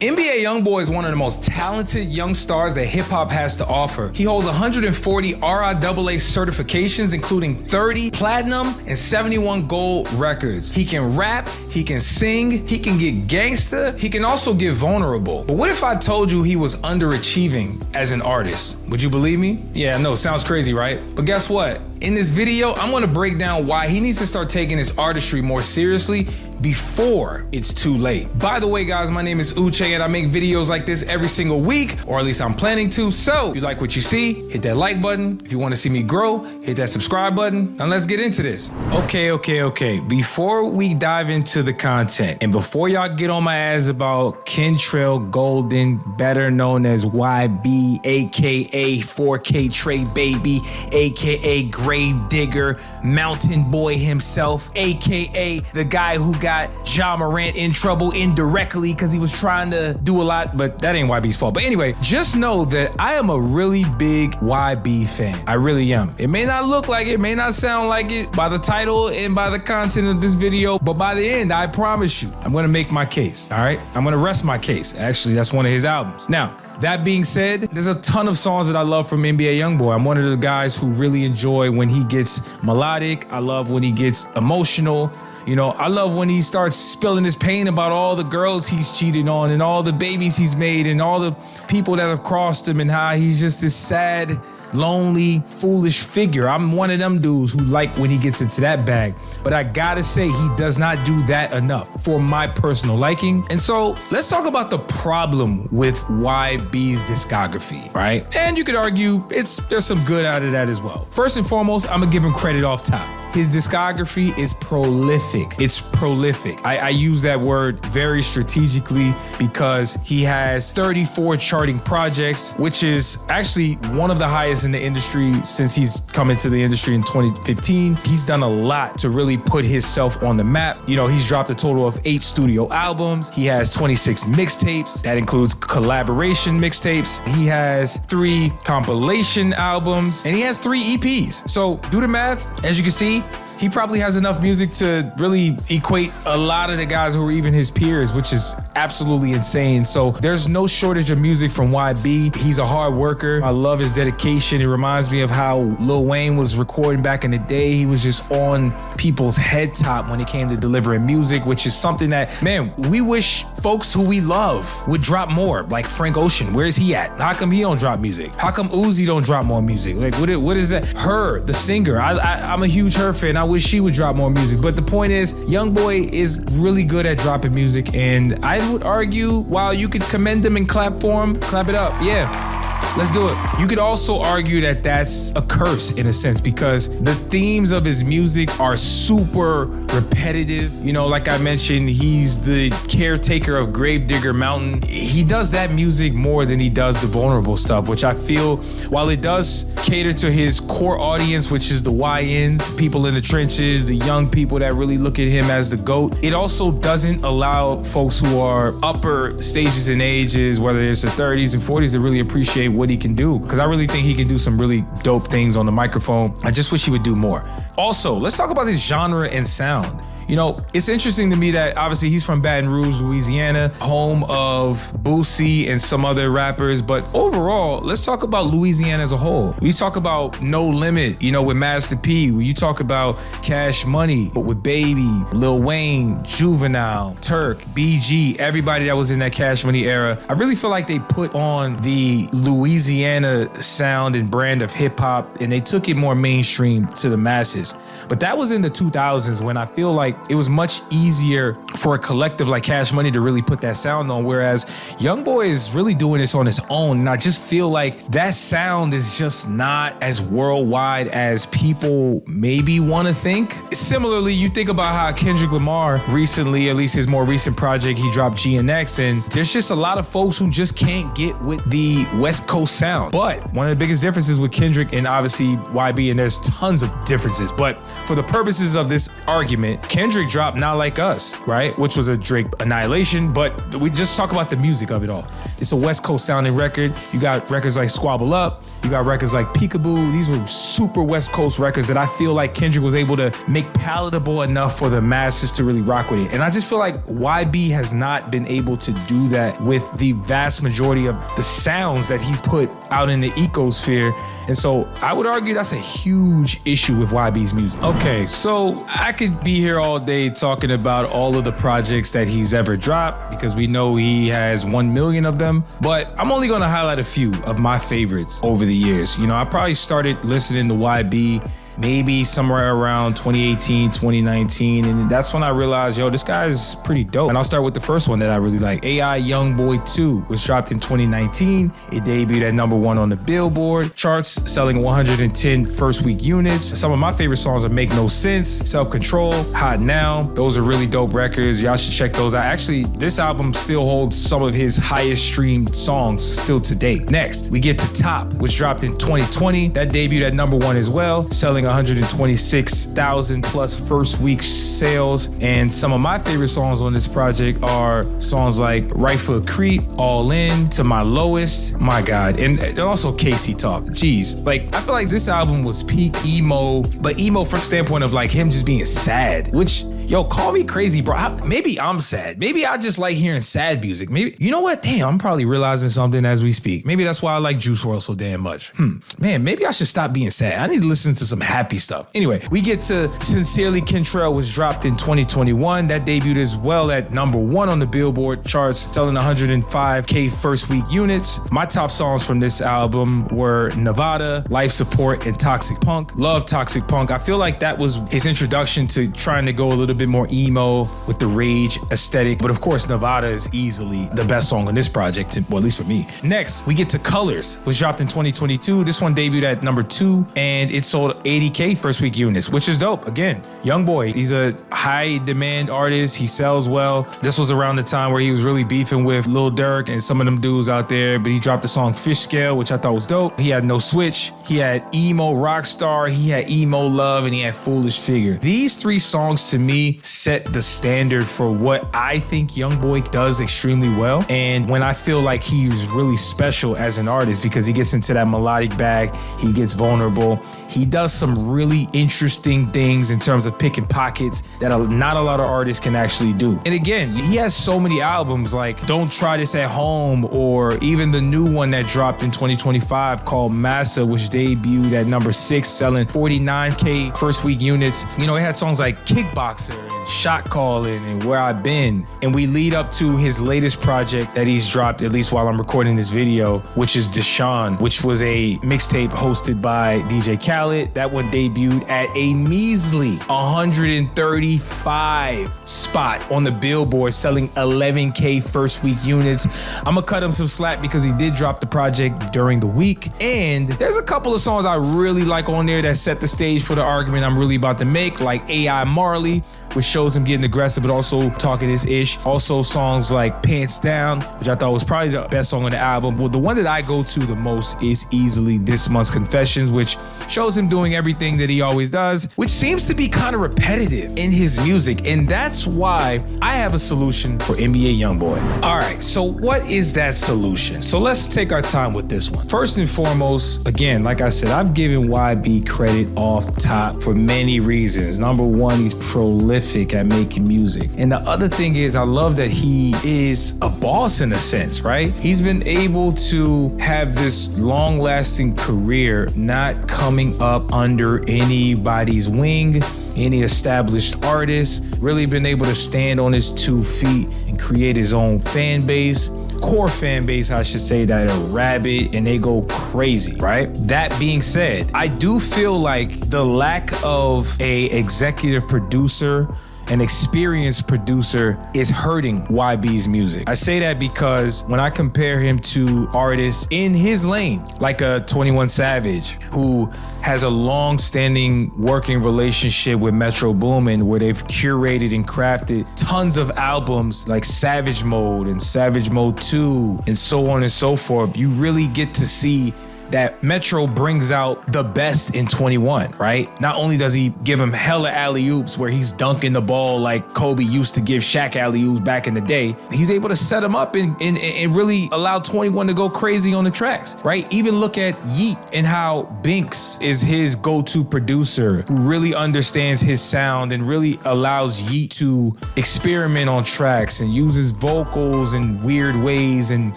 NBA YoungBoy is one of the most talented young stars that hip-hop has to offer. He holds 140 RIAA certifications, including 30 platinum and 71 gold records. He can rap, he can sing, he can get gangster, he can also get vulnerable. But what if I told you he was underachieving as an artist? Would you believe me? Yeah, I know, sounds crazy, right? But guess what? In this video, I'm gonna break down why he needs to start taking his artistry more seriously before it's too late. By the way, guys, my name is Uche and I make videos like this every single week, or at least I'm planning to. So if you like what you see, hit that like button. If you want to see me grow, hit that subscribe button. And let's get into this. Okay. Before we dive into the content, and before y'all get on my ass about Kentrell Golden, better known as YB, aka 4K Trey Baby, aka Grave Digger, Mountain Boy himself, aka the guy who got Ja Morant in trouble indirectly because he was trying to do a lot, but that ain't YB's fault. But anyway, just know that I am a really big YB fan. I really am. It may not look like it, may not sound like it by the title and by the content of this video, but by the end, I promise you, I'm gonna make my case, all right? I'm gonna rest my case. Actually, that's one of his albums. Now, that being said, there's a ton of songs that I love from NBA YoungBoy. I'm one of the guys who really enjoy when he gets melodic. I love when he gets emotional. You know, I love when he starts spilling his pain about all the girls he's cheated on and all the babies he's made and all the people that have crossed him and how he's just this sad, lonely, foolish figure. I'm one of them dudes who like when he gets into that bag. But I gotta say, he does not do that enough for my personal liking. And so let's talk about the problem with YB's discography, right? And you could argue there's some good out of that as well. First and foremost, I'm gonna give him credit off top. His discography is prolific. It's prolific. I use that word very strategically because he has 34 charting projects, which is actually one of the highest in the industry since he's come into the industry in 2015. He's done a lot to really put himself on the map. You know, he's dropped a total of 8 studio albums. He has 26 mixtapes. That includes collaboration mixtapes. He has 3 compilation albums and he has 3 EPs. So do the math. As you can see, he probably has enough music to really equate a lot of the guys who are even his peers, which is absolutely insane. So there's no shortage of music from YB. He's a hard worker. I love his dedication. It reminds me of how Lil Wayne was recording back in the day. He was just on people's head top when it came to delivering music, which is something that, man, we wish folks who we love would drop more, like Frank Ocean. Where is he at? How come he don't drop music? How come Uzi don't drop more music? Like, what is that? Her, the singer. I'm a huge Her fan. I wish she would drop more music. But the point is, YoungBoy is really good at dropping music, and I would argue, while you could commend him and clap for him, clap it up. Yeah. Let's do it. You could also argue that that's a curse in a sense because the themes of his music are super repetitive. You know, like I mentioned, he's the caretaker of Gravedigger Mountain. He does that music more than he does the vulnerable stuff, which I feel, while it does cater to his core audience, which is the YNs, people in the trenches, the young people that really look at him as the GOAT, it also doesn't allow folks who are upper stages in ages, whether it's the 30s and 40s, to really appreciate what he can do, because I really think he can do some really dope things on the microphone. I just wish he would do more. Also, let's talk about his genre and sound. You know, it's interesting to me that obviously he's from Baton Rouge, Louisiana, home of Boosie and some other rappers. But overall, let's talk about Louisiana as a whole. We talk about No Limit, you know, with Master P. When you talk about Cash Money, but with Baby, Lil Wayne, Juvenile, Turk, BG, everybody that was in that Cash Money era. I really feel like they put on the Louisiana sound and brand of hip hop and they took it more mainstream to the masses. But that was in the 2000s when I feel like it was much easier for a collective like Cash Money to really put that sound on, whereas YoungBoy is really doing this on his own. And I just feel like that sound is just not as worldwide as people maybe want to think. Similarly, you think about how Kendrick Lamar recently, at least his more recent project, he dropped GNX, and there's just a lot of folks who just can't get with the West Coast sound. But one of the biggest differences with Kendrick and obviously YB, and there's tons of differences, but for the purposes of this argument, Kendrick Kendrick dropped Not Like Us, right? Which was a Drake annihilation, but we just talk about the music of it all. It's a West Coast sounding record. You got records like Squabble Up. You got records like Peekaboo. These were super West Coast records that I feel like Kendrick was able to make palatable enough for the masses to really rock with it. And I just feel like YB has not been able to do that with the vast majority of the sounds that he's put out in the ecosphere. And so I would argue that's a huge issue with YB's music. Okay, so I could be here all day talking about all of the projects that he's ever dropped because we know he has 1 million of them, but I'm only gonna highlight a few of my favorites over the years. You know, I probably started listening to YB maybe somewhere around 2018, 2019. And that's when I realized, yo, this guy is pretty dope. And I'll start with the first one that I really like. AI YoungBoy 2 was dropped in 2019. It debuted at #1 on the Billboard charts, selling 110 first week units. Some of my favorite songs are Make No Sense, Self-Control, Hot Now. Those are really dope records. Y'all should check those out. Actually, this album still holds some of his highest streamed songs still to date. Next, we get to Top, which dropped in 2020. That debuted at #1 as well, selling 126,000 plus first week sales. And some of my favorite songs on this project are songs like Right Foot Creep, All In, To My Lowest, my God, and also Casey Talk. Jeez, like I feel like this album was peak emo, but emo from the standpoint of like him just being sad, which, yo, call me crazy, bro. Maybe I'm sad. Maybe I just like hearing sad music. Maybe, you know what? Damn, I'm probably realizing something as we speak. Maybe that's why I like Juice WRLD so damn much. Man, maybe I should stop being sad. I need to listen to some happy stuff. Anyway, we get to Sincerely Kentrell, was dropped in 2021. That debuted as well at #1 on the Billboard charts, selling 105K first week units. My top songs from this album were Nevada, Life Support, and Toxic Punk. Love Toxic Punk. I feel like that was his introduction to trying to go a little bit more emo with the rage aesthetic. But of course, Nevada is easily the best song on this project, well, at least for me. Next, we get to Colors, was dropped in 2022. This one debuted at #2, and it sold 80K first week units, which is dope. Again, YoungBoy, he's a high demand artist. He sells well. This was around the time where he was really beefing with Lil Durk and some of them dudes out there, but he dropped the song Fish Scale, which I thought was dope. He had No Switch. He had Emo Rockstar. He had Emo Love, and he had Foolish Figure. These three songs to me set the standard for what I think YoungBoy does extremely well. And when I feel like he's really special as an artist because he gets into that melodic bag, he gets vulnerable, he does some really interesting things in terms of picking pockets that not a lot of artists can actually do. And again, he has so many albums like Don't Try This at Home, or even the new one that dropped in 2025 called MASA, which debuted at #6, selling 49K first week units. You know, it had songs like Kickboxer and Shot Calling and Where I've Been. And we lead up to his latest project that he's dropped, at least while I'm recording this video, which is DESHAWN, which was a mixtape hosted by DJ Khaled. That one debuted at a measly 135 spot on the Billboard, selling 11K first week units. I'm gonna cut him some slack because he did drop the project during the week. And there's a couple of songs I really like on there that set the stage for the argument I'm really about to make, like AI Marley, which shows him getting aggressive, but also talking his ish. Also songs like Pants Down, which I thought was probably the best song on the album. Well, the one that I go to the most is easily This Month's Confessions, which shows him doing everything that he always does, which seems to be kind of repetitive in his music. And that's why I have a solution for NBA YoungBoy. All right, so what is that solution? So let's take our time with this one. First and foremost, again, like I said, I've given YB credit off top for many reasons. Number one, he's prolific at making music. And the other thing is, I love that he is a boss in a sense, right? He's been able to have this long-lasting career, not coming up under anybody's wing, any established artist, really been able to stand on his 2 feet and create his own fan base. Core fan base, I should say, that are rabid and they go crazy, right? That being said, I do feel like the lack of a executive producer, an experienced producer, is hurting YB's music. I say that because when I compare him to artists in his lane, like a 21 Savage, who has a long-standing working relationship with Metro Boomin, where they've curated and crafted tons of albums like Savage Mode and Savage Mode 2 and so on and so forth, you really get to see that Metro brings out the best in 21, right? Not only does he give him hella alley-oops where he's dunking the ball like Kobe used to give Shaq alley-oops back in the day, he's able to set him up and really allow 21 to go crazy on the tracks, right? Even look at Yeet and how Binks is his go-to producer who really understands his sound and really allows Yeet to experiment on tracks and use his vocals in weird ways and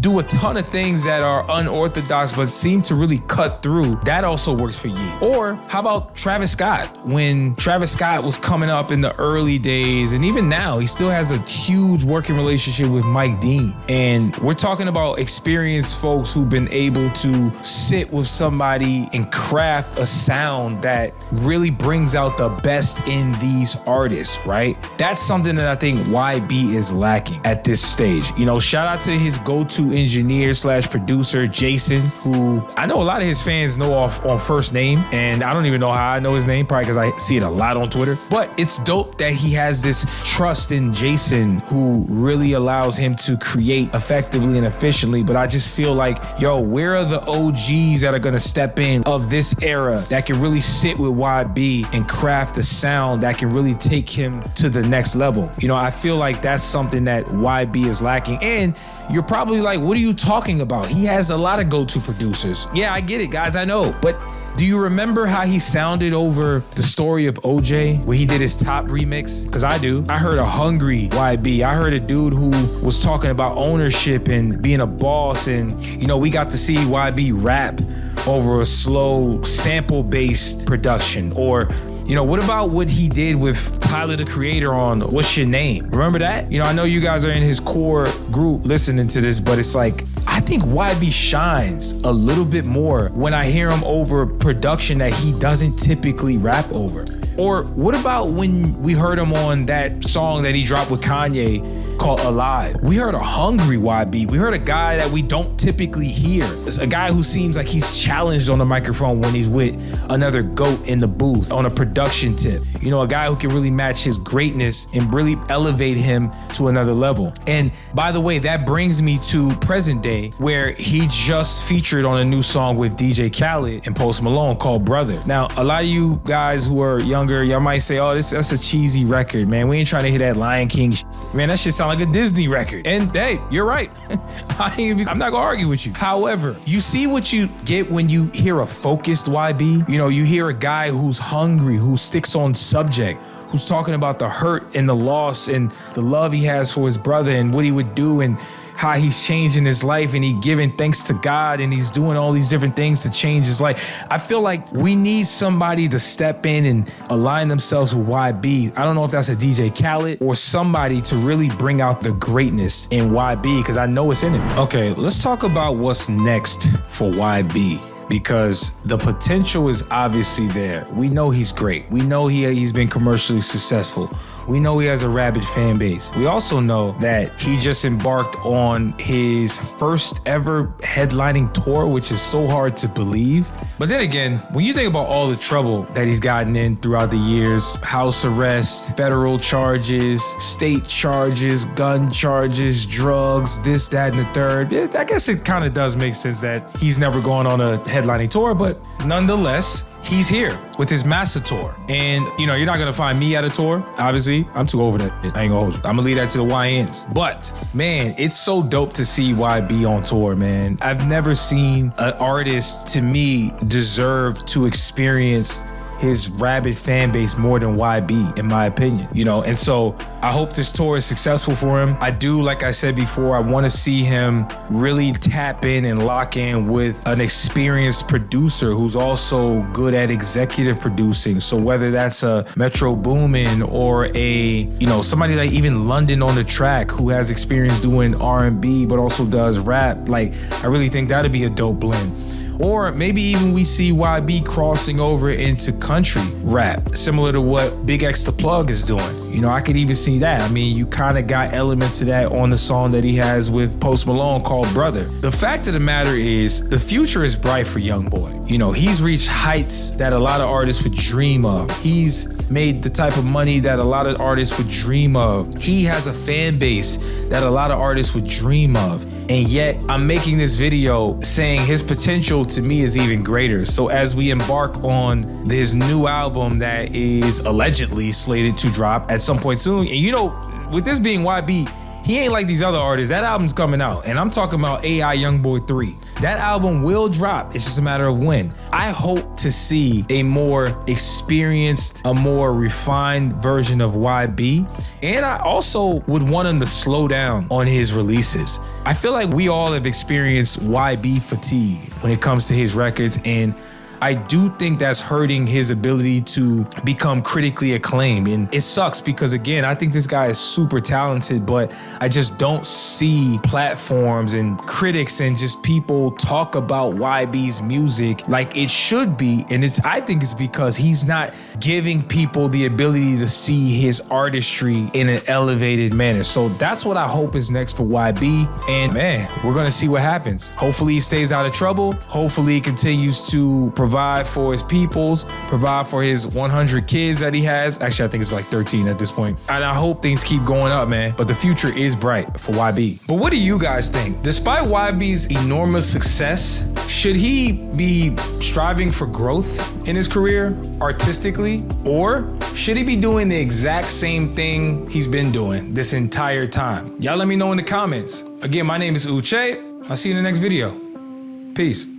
do a ton of things that are unorthodox but seem to really cut through. That also works for Yeet. Or how about Travis Scott? When Travis Scott was coming up in the early days, and even now, he still has a huge working relationship with Mike Dean. And we're talking about experienced folks who've been able to sit with somebody and craft a sound that really brings out the best in these artists, right? That's something that I think YB is lacking at this stage. You know, shout out to his go-to engineer / producer, Jason, who I know a lot of his fans know off on first name, and I don't even know how I know his name, probably because I see it a lot on Twitter. But it's dope that he has this trust in Jason who really allows him to create effectively and efficiently. But I just feel like, yo, where are the OGs that are gonna step in of this era that can really sit with YB and craft a sound that can really take him to the next level? You know, I feel like that's something that YB is lacking. And you're probably like, what are you talking about? He has a lot of go-to producers. Yeah, I get it, guys, I know. But do you remember how he sounded over the story of OJ where he did his Top remix? Because I do. I heard a hungry YB. I heard a dude who was talking about ownership and being a boss. And, you know, we got to see YB rap over a slow sample-based production. Or, you know, what about what he did with Tyler, the Creator on What's Your Name? Remember that? You know, I know you guys are in his core group listening to this, but it's like, I think YB shines a little bit more when I hear him over production that he doesn't typically rap over. Or what about when we heard him on that song that he dropped with Kanye called Alive? We heard a hungry YB. We heard a guy that we don't typically hear. It's a guy who seems like he's challenged on the microphone when he's with another GOAT in the booth on a production tip. You know, a guy who can really match his greatness and really elevate him to another level. And by the way, that brings me to present day, where he just featured on a new song with DJ Khaled and Post Malone called Brother. Now, a lot of you guys who are younger, y'all might say, oh, that's a cheesy record, man. We ain't trying to hear that Lion King shit. Man, that shit sound like a Disney record. And hey, you're right. I'm not gonna argue with you. However, you see what you get when you hear a focused YB? You know, you hear a guy who's hungry, who sticks on subject, who's talking about the hurt and the loss and the love he has for his brother and what he would do and how he's changing his life and he giving thanks to God and he's doing all these different things to change his life. I feel like we need somebody to step in and align themselves with YB. I don't know if that's a DJ Khaled or somebody to really bring out the greatness in YB, because I know it's in him. Okay, let's talk about what's next for YB, because the potential is obviously there. We know he's great. We know he's been commercially successful. We know he has a rabid fan base. We also know that he just embarked on his first ever headlining tour, which is so hard to believe. But then again, when you think about all the trouble that he's gotten in throughout the years, house arrest, federal charges, state charges, gun charges, drugs, this, that, and the third, I guess it kind of does make sense that he's never gone on a headlining tour, but nonetheless, he's here with his MASA tour. And, you know, you're not going to find me at a tour, obviously. I'm too over that shit. I ain't going to hold you. I'm going to leave that to the YNs. But, man, it's so dope to see YB on tour, man. I've never seen an artist, to me, deserve to experience his rabid fan base more than YB, in my opinion, you know? And so I hope this tour is successful for him. I do, like I said before, I want to see him really tap in and lock in with an experienced producer who's also good at executive producing. So whether that's a Metro Boomin or somebody like even London on the track who has experience doing R&B but also does rap, like, I really think that'd be a dope blend. Or maybe even we see YB crossing over into country rap, similar to what Big X The Plug is doing. You know, I could even see that. I mean, you kind of got elements of that on the song that he has with Post Malone called Brother. The fact of the matter is, the future is bright for YoungBoy. You know, he's reached heights that a lot of artists would dream of. He's made the type of money that a lot of artists would dream of. He has a fan base that a lot of artists would dream of. And yet, I'm making this video saying his potential to me is even greater. So as we embark on his new album that is allegedly slated to drop at some point soon, and you know, with this being YB, he ain't like these other artists. That album's coming out, and I'm talking about AI YoungBoy 3. That album will drop. It's just a matter of when. I hope to see a more experienced, a more refined version of YB. And I also would want him to slow down on his releases. I feel like we all have experienced YB fatigue when it comes to his records, and I do think that's hurting his ability to become critically acclaimed. And it sucks because, again, I think this guy is super talented, but I just don't see platforms and critics and just people talk about YB's music like it should be. And I think it's because he's not giving people the ability to see his artistry in an elevated manner. So that's what I hope is next for YB. And man, we're going to see what happens. Hopefully he stays out of trouble. Hopefully he continues to provide for his peoples, provide for his 100 kids that he has. Actually, I think it's like 13 at this point. And I hope things keep going up, man. But the future is bright for YB. But what do you guys think? Despite YB's enormous success, should he be striving for growth in his career artistically? Or should he be doing the exact same thing he's been doing this entire time? Y'all let me know in the comments. Again, my name is Uche. I'll see you in the next video. Peace.